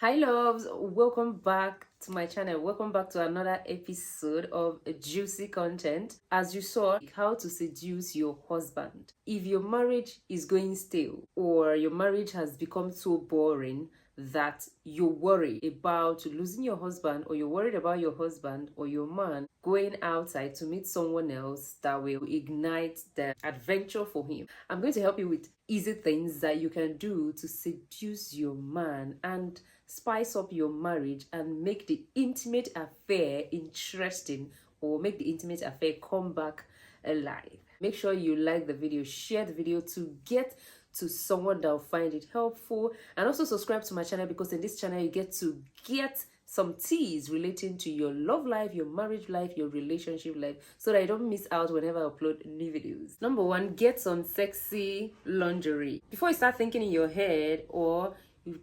Hi loves, welcome back to my channel. Welcome back to another episode of juicy content. As you saw, how to seduce your husband. If your marriage is going stale or your marriage has become so boring that you're worried about losing your husband, or you're worried about your husband or your man going outside to meet someone else that will ignite the adventure for him, I'm going to help you with easy things that you can do to seduce your man and spice up your marriage and make the intimate affair interesting, or make the intimate affair come back alive. Make sure you like the video, share the video to get to someone that will find it helpful, and also subscribe to my channel, because in this channel you get to get some teas relating to your love life, your marriage life, your relationship life, so that you don't miss out whenever I upload new videos. Number one, get some sexy lingerie. Before you start thinking in your head, or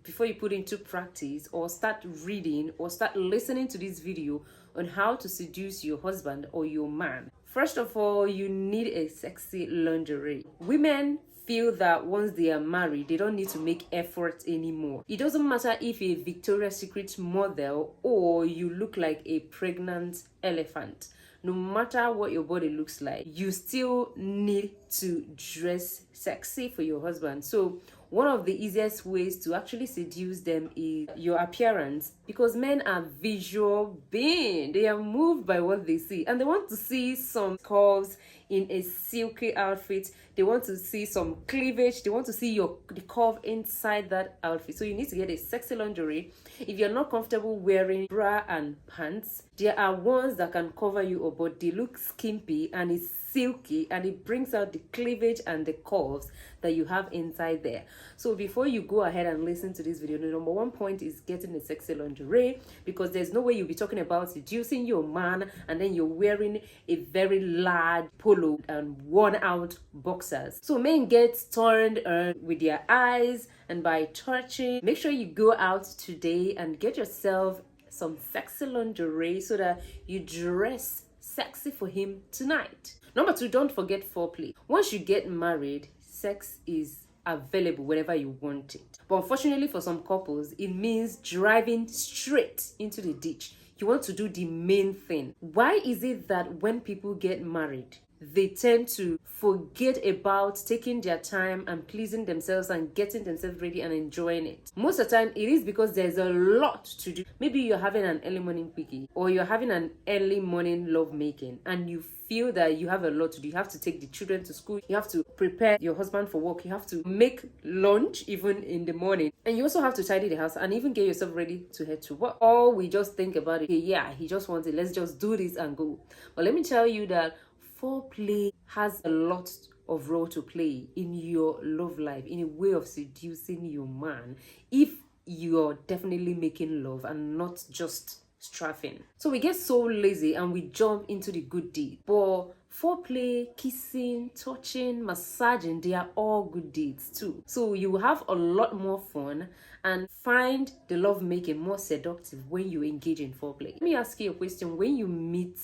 before you put into practice, or start reading or start listening to this video on how to seduce your husband or your man, first of all, you need a sexy lingerie. Women feel that once they are married, they don't need to make effort anymore. It doesn't matter if you're a Victoria's Secret model or you look like a pregnant elephant. No matter what your body looks like, you still need to dress sexy for your husband. So one of the easiest ways to actually seduce them is your appearance, because men are visual beings. They are moved by what they see, and they want to see some curves in a silky outfit. They want to see some cleavage. They want to see the curve inside that outfit. So you need to get a sexy lingerie. If you're not comfortable wearing bra and pants, there are ones that can cover you up, but they look skimpy and it's silky, and it brings out the cleavage and the curves that you have inside there. So before you go ahead and listen to this video, the number one point is getting a sexy lingerie, because there's no way you'll be talking about seducing your man and then you're wearing a very large polo and worn out boxers. So men get turned on with their eyes and by touching. Make sure you go out today and get yourself some sexy lingerie so that you dress sexy for him tonight. Number two, don't forget foreplay. Once you get married, sex is available whenever you want it. But unfortunately for some couples, it means driving straight into the ditch. You want to do the main thing. Why is it that when people get married, they tend to forget about taking their time and pleasing themselves and getting themselves ready and enjoying it? Most of the time, it is because there's a lot to do. Maybe you're having an early morning quickie, or you're having an early morning love making, and you feel that you have a lot to do. You have to take the children to school. You have to prepare your husband for work. You have to make lunch even in the morning. And you also have to tidy the house and even get yourself ready to head to work. Or we just think about it. Yeah, he just wants it. Let's just do this and go. But let me tell you that foreplay has a lot of role to play in your love life, in a way of seducing your man, if you're definitely making love and not just strafing. So we get so lazy and we jump into the good deed. But foreplay, kissing, touching, massaging, they are all good deeds too. So you will have a lot more fun and find the love making more seductive when you engage in foreplay. Let me ask you a question. When you meet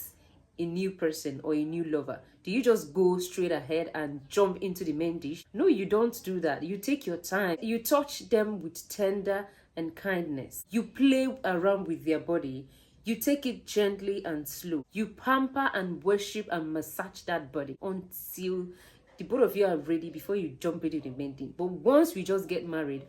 a new person or a new lover, do you just go straight ahead and jump into the main dish? No, you don't do that. You take your time. You touch them with tender and kindness. You play around with their body. You take it gently and slow. You pamper and worship and massage that body until the both of you are ready before you jump into the main thing. But once we just get married,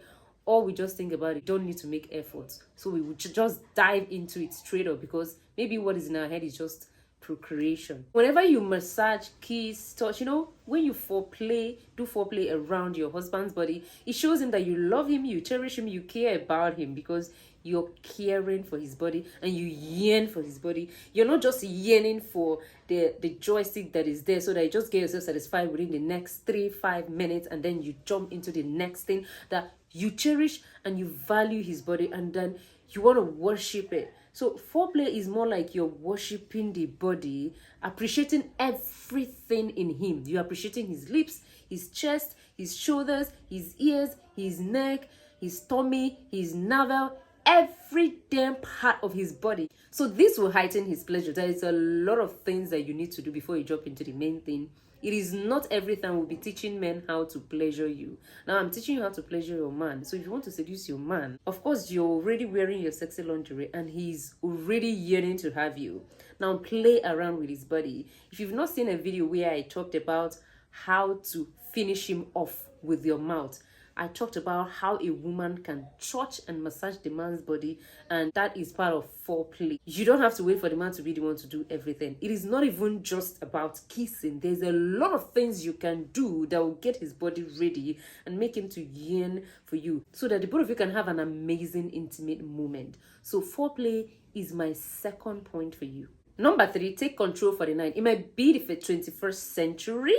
or we just think about it, don't need to make efforts. So we would just dive into it straight up, because maybe what is in our head is just procreation. Whenever you massage, kiss, touch, when you do foreplay around your husband's body, it shows him that you love him, you cherish him, you care about him, because you're caring for his body and you yearn for his body. You're not just yearning for the joystick that is there so that you just get yourself satisfied within the next 3-5 minutes and then you jump into the next thing. That you cherish and you value his body, and then you want to worship it. So foreplay is more like you're worshiping the body, appreciating everything in him. You're appreciating his lips, his chest, his shoulders, his ears, his neck, his tummy, his navel, every damn part of his body. So this will heighten his pleasure. There is a lot of things that you need to do before you jump into the main thing. It is not every time we'll be teaching men how to pleasure you. Now I'm teaching you how to pleasure your man. So if you want to seduce your man, of course you're already wearing your sexy lingerie and he's already yearning to have you. Now play around with his body. If you've not seen a video where I talked about how to finish him off with your mouth, I talked about how a woman can touch and massage the man's body, and that is part of foreplay. You don't have to wait for the man to be the one to do everything. It is not even just about kissing. There's a lot of things you can do that will get his body ready and make him to yearn for you, so that the both of you can have an amazing intimate moment. So foreplay is my second point for you. Number 3, take control for the night. It might be the 21st century,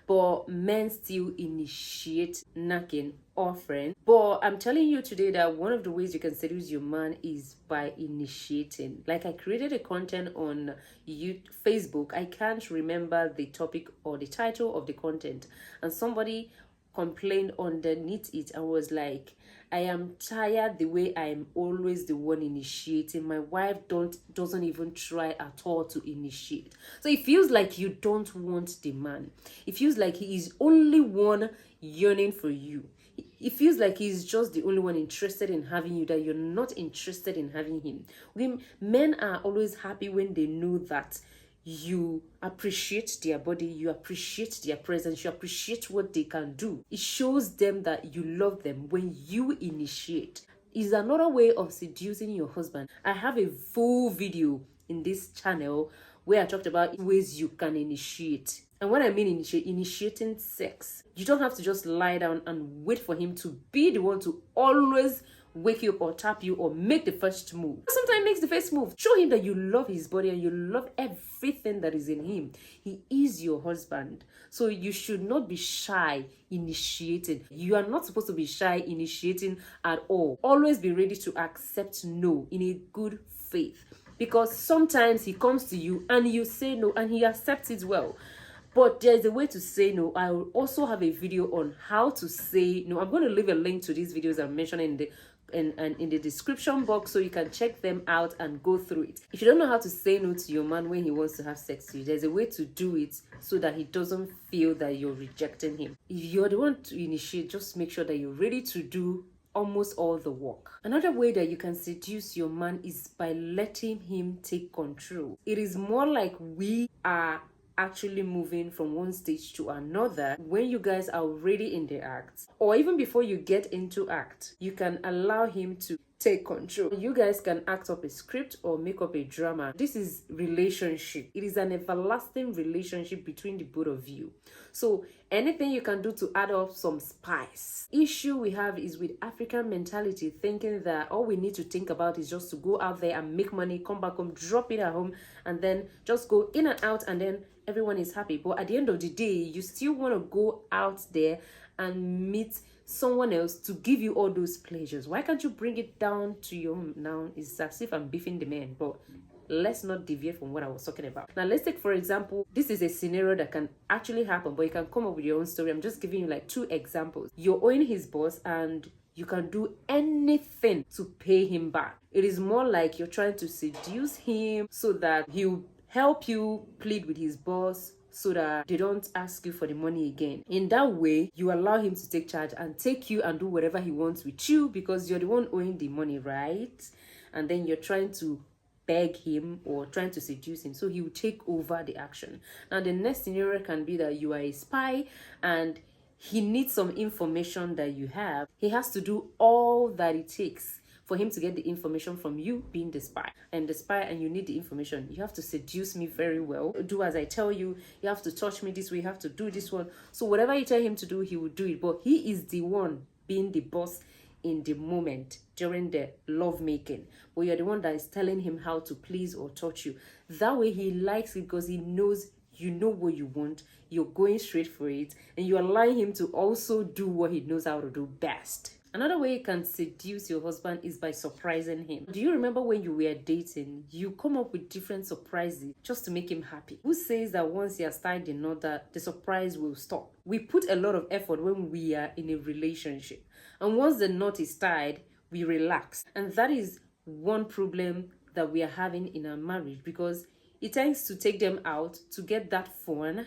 but men still initiate knocking, offering. But I'm telling you today that one of the ways you can seduce your man is by initiating. Like, I created a content on Facebook. I can't remember the topic or the title of the content, and somebody complained underneath it and was like, I am tired the way I am always the one initiating. My wife doesn't even try at all to initiate. So it feels like you don't want the man. It feels like he is only one yearning for you. It feels like he's just the only one interested in having you, that you're not interested in having him. Men are always happy when they know that you appreciate their body, you appreciate their presence, you appreciate what they can do. It shows them that you love them when you initiate. Is another way of seducing your husband. I have a full video in this channel where I talked about ways you can initiate. And when I mean initiating sex, you don't have to just lie down and wait for him to be the one to always wake you up or tap you or make the first move. Sometimes makes the first move. Show him that you love his body and you love everything that is in him. He is your husband. So you should not be shy initiating. You are not supposed to be shy initiating at all. Always be ready to accept no in a good faith. Because sometimes he comes to you and you say no and he accepts it well. But there's a way to say no. I will also have a video on how to say no. I'm going to leave a link to these videos I'm mentioning in the description box, so you can check them out and go through it. If you don't know how to say no to your man when he wants to have sex with you, there's a way to do it so that he doesn't feel that you're rejecting him. If you're the one to initiate, just make sure that you're ready to do almost all the work. Another way that you can seduce your man is by letting him take control. It is more like we are actually moving from one stage to another. When you guys are already in the act, or even before you get into act, you can allow him to take control. You guys can act up a script or make up a drama. This is relationship. It is an everlasting relationship between the both of you. So anything you can do to add up some spice. Issue we have is with African mentality, thinking that all we need to think about is just to go out there and make money, come back home, drop it at home, and then just go in and out, and then everyone is happy. But at the end of the day, you still want to go out there and meet someone else to give you all those pleasures. Why can't you bring it down to your home? Now it's as if I'm beefing the man, but let's not deviate from what I was talking about. Now let's take, for example, this is a scenario that can actually happen, but you can come up with your own story. I'm just giving you like 2 examples. You're owing his boss and you can do anything to pay him back. It is more like you're trying to seduce him so that he'll help you plead with his boss so that they don't ask you for the money again. In that way, you allow him to take charge and take you and do whatever he wants with you, because you're the one owing the money, right? And then you're trying to beg him or trying to seduce him, so he will take over the action. Now the next scenario can be that you are a spy and he needs some information that you have. He has to do all that it takes for him to get the information from you, being the spy. I'm the spy and you need the information. You have to seduce me very well. Do as I tell you. You have to touch me this way. You have to do this one. So whatever you tell him to do, he will do it. But he is the one being the boss in the moment during the love making. But you're the one that is telling him how to please or touch you. That way he likes it because he knows you know what you want. You're going straight for it. And you're allowing him to also do what he knows how to do best. Another way you can seduce your husband is by surprising him. Do you remember when you were dating, you come up with different surprises just to make him happy? Who says that once he has tied the knot that the surprise will stop? We put a lot of effort when we are in a relationship. And once the knot is tied, we relax. And that is one problem that we are having in our marriage, because it tends to take them out to get that fun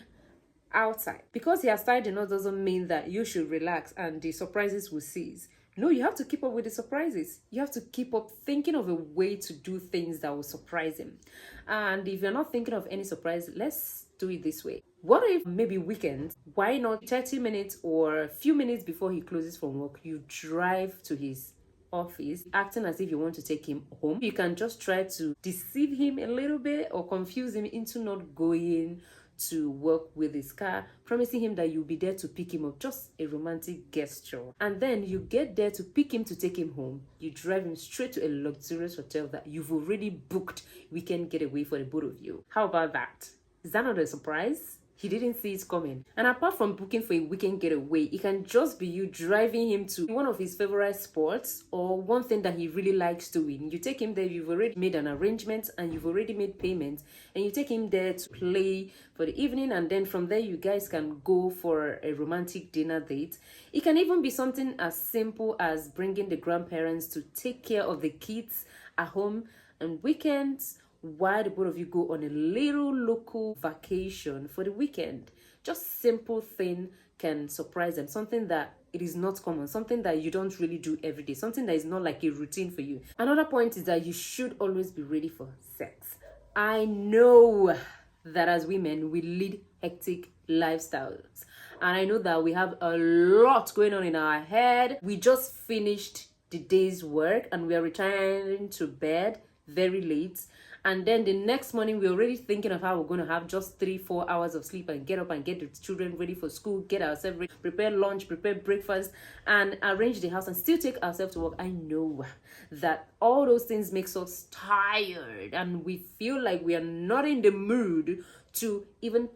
outside. Because he has tied the knot doesn't mean that you should relax and the surprises will cease. No, you have to keep up with the surprises. You have to keep up thinking of a way to do things that will surprise him. And if you're not thinking of any surprise, let's do it this way. What if maybe weekends, why not 30 minutes or a few minutes before he closes from work, you drive to his office acting as if you want to take him home. You can just try to deceive him a little bit or confuse him into not going to work with his car, promising him that you'll be there to pick him up, just a romantic gesture. And then you get there to pick him to take him home. You drive him straight to a luxurious hotel that you've already booked weekend getaway for the both of you. How about that? Is that not a surprise? He didn't see it coming. And apart from booking for a weekend getaway, it can just be you driving him to one of his favorite sports or one thing that he really likes doing. You take him there, you've already made an arrangement and you've already made payments, and you take him there to play for the evening, and then from there you guys can go for a romantic dinner date. It can even be something as simple as bringing the grandparents to take care of the kids at home on weekends, while the both of you go on a little local vacation for the weekend. Just simple thing can surprise them. Something that it is not common, something that you don't really do every day, something that is not like a routine for you. Another point is that you should always be ready for sex. I know that as women, we lead hectic lifestyles. And I know that we have a lot going on in our head. We just finished the day's work and we are returning to bed very late. And then the next morning, we're already thinking of how we're going to have just 3-4 hours of sleep and get up and get the children ready for school, get ourselves ready, prepare lunch, prepare breakfast, and arrange the house and still take ourselves to work. I know that all those things makes us tired and we feel like we are not in the mood to even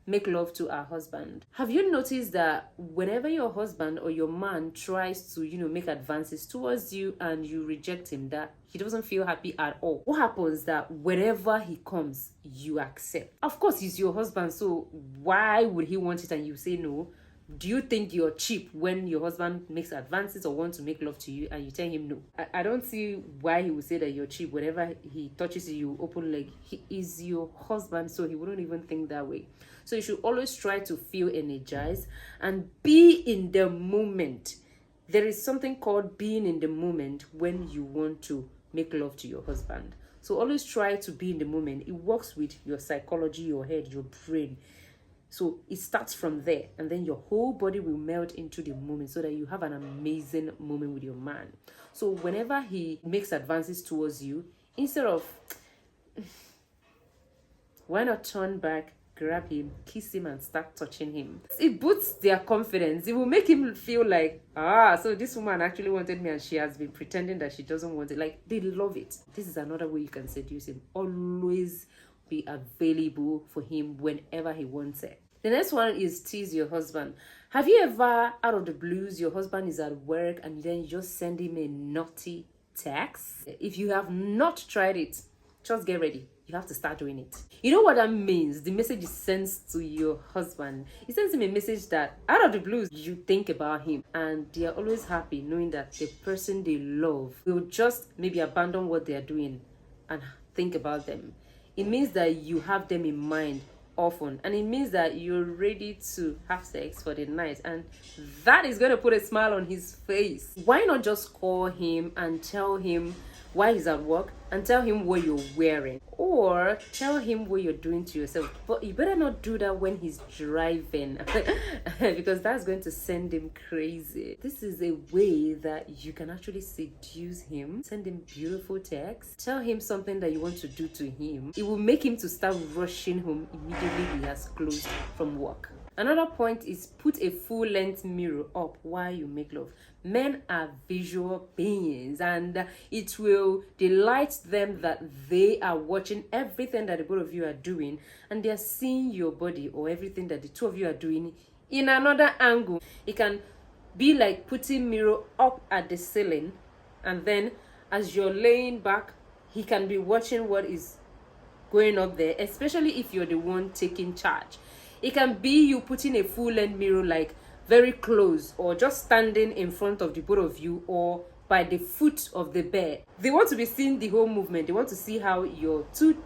make love to our husband. Have you noticed that whenever your husband or your man tries to, make advances towards you and you reject him, that he doesn't feel happy at all? What happens that whenever he comes, you accept? Of course, he's your husband, so why would he want it and you say no? Do you think you're cheap when your husband makes advances or wants to make love to you and you tell him no? I don't see why he would say that you're cheap. Whenever he touches you open leg, he is your husband, so he wouldn't even think that way. So you should always try to feel energized and be in the moment. There is something called being in the moment when you want to make love to your husband. So always try to be in the moment. It works with your psychology, your head, your brain. So it starts from there, and then your whole body will melt into the moment so that you have an amazing moment with your man. So whenever he makes advances towards you, instead of, why not turn back, grab him, kiss him, and start touching him? It boosts their confidence. It will make him feel like, so this woman actually wanted me and she has been pretending that she doesn't want it. Like, they love it. This is another way you can seduce him. Always be available for him whenever he wants it. The next one is tease your husband. Have you ever, out of the blues, your husband is at work and then you just send him a naughty text? If you have not tried it, just get ready. You have to start doing it. You know what that means? The message is sent to your husband. It sends him a message that out of the blues, you think about him. And they are always happy knowing that the person they love will just maybe abandon what they are doing and think about them. It means that you have them in mind often, and it means that you're ready to have sex for the night, and that is going to put a smile on his face. Why not just call him and tell him why he's at work and tell him what you're wearing, or tell him what you're doing to yourself? But you better not do that when he's driving because that's going to send him crazy. This is a way that you can actually seduce him. Send him beautiful texts, tell him something that you want to do to him. It will make him to start rushing home immediately he has closed from work. Another point is put a full-length mirror up while you make love. Men are visual beings, and it will delight them that they are watching everything that the both of you are doing, and they are seeing your body or everything that the two of you are doing in another angle. It can be like putting mirror up at the ceiling, and then as you're laying back, he can be watching what is going up there, especially if you're the one taking charge. It can be you putting a full-length mirror like very close, or just standing in front of the both of you, or by the foot of the bed. They want to be seeing the whole movement. They want to see how your two